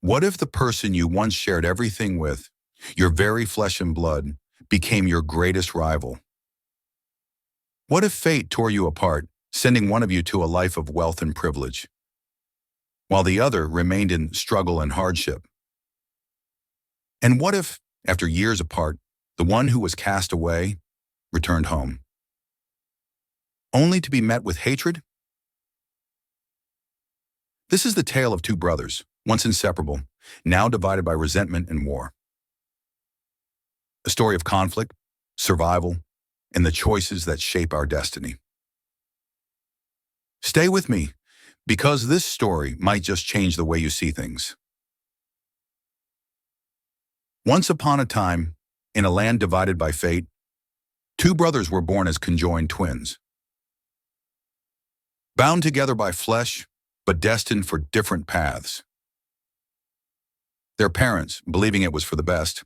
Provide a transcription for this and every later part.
What if the person you once shared everything with, your very flesh and blood, became your greatest rival? What if fate tore you apart, sending one of you to a life of wealth and privilege, while the other remained in struggle and hardship? And what if, after years apart, the one who was cast away returned home, only to be met with hatred? This is the tale of two brothers, once inseparable, now divided by resentment and war. A story of conflict, survival, and the choices that shape our destiny. Stay with me, because this story might just change the way you see things. Once upon a time, in a land divided by fate, two brothers were born as conjoined twins. Bound together by flesh, but destined for different paths. Their parents, believing it was for the best,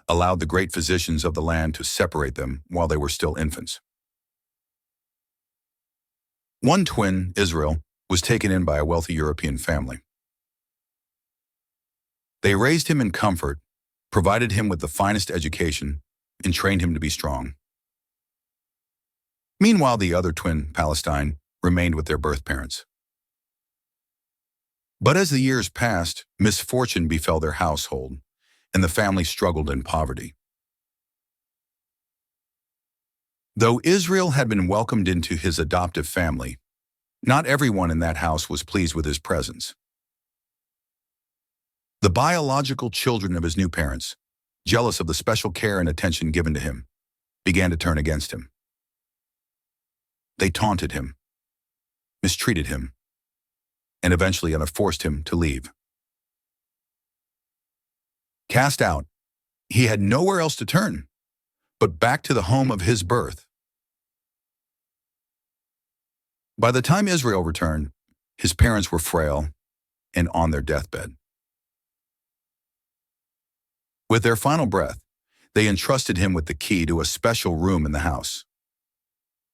allowed the great physicians of the land to separate them while they were still infants. One twin, Israel, was taken in by a wealthy European family. They raised him in comfort, provided him with the finest education, and trained him to be strong. Meanwhile, the other twin, Palestine, remained with their birth parents. But as the years passed, misfortune befell their household, and the family struggled in poverty. Though Israel had been welcomed into his adoptive family, not everyone in that house was pleased with his presence. The biological children of his new parents, jealous of the special care and attention given to him, began to turn against him. They taunted him, mistreated him, and eventually forced him to leave. Cast out, he had nowhere else to turn but back to the home of his birth. By the time Israel returned, his parents were frail and on their deathbed. With their final breath, they entrusted him with the key to a special room in the house,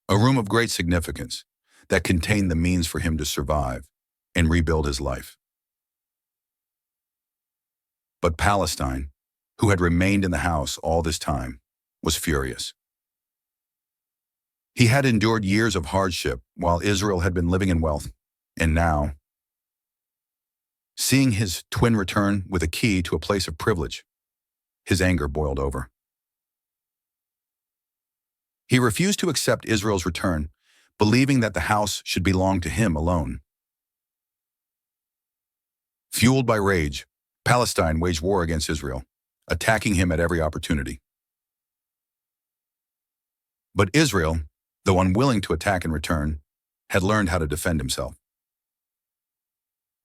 a room of great significance that contained the means for him to survive and rebuild his life. But Palestine, who had remained in the house all this time, was furious. He had endured years of hardship while Israel had been living in wealth, and now, seeing his twin return with a key to a place of privilege, his anger boiled over. He refused to accept Israel's return, believing that the house should belong to him alone. Fueled by rage, Palestine waged war against Israel, attacking him at every opportunity. But Israel, though unwilling to attack in return, had learned how to defend himself.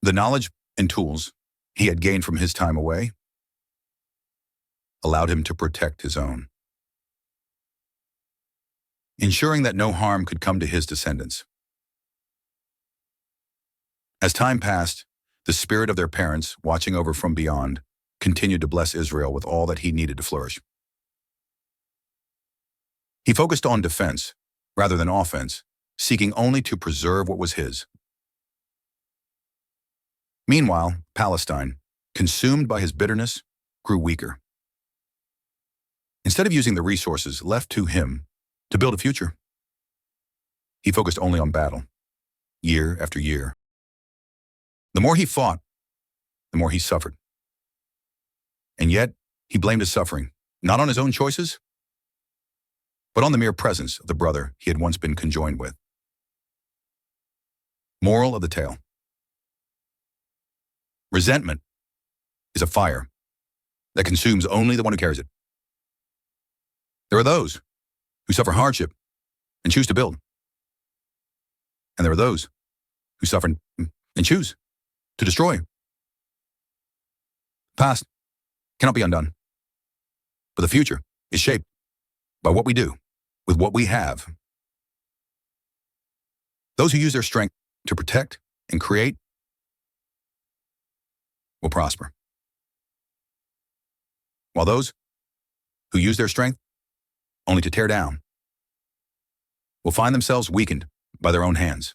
The knowledge and tools he had gained from his time away allowed him to protect his own, ensuring that no harm could come to his descendants. As time passed, the spirit of their parents, watching over from beyond, continued to bless Israel with all that he needed to flourish. He focused on defense rather than offense, seeking only to preserve what was his. Meanwhile, Palestine, consumed by his bitterness, grew weaker. Instead of using the resources left to him to build a future, he focused only on battle, year after year. The more he fought, the more he suffered. And yet, he blamed his suffering, not on his own choices, but on the mere presence of the brother he had once been conjoined with. Moral of the tale: resentment is a fire that consumes only the one who carries it. There are those who suffer hardship and choose to build. And there are those who suffer and choose to destroy. The past cannot be undone, but the future is shaped by what we do with what we have. Those who use their strength to protect and create will prosper, while those who use their strength only to tear down will find themselves weakened by their own hands.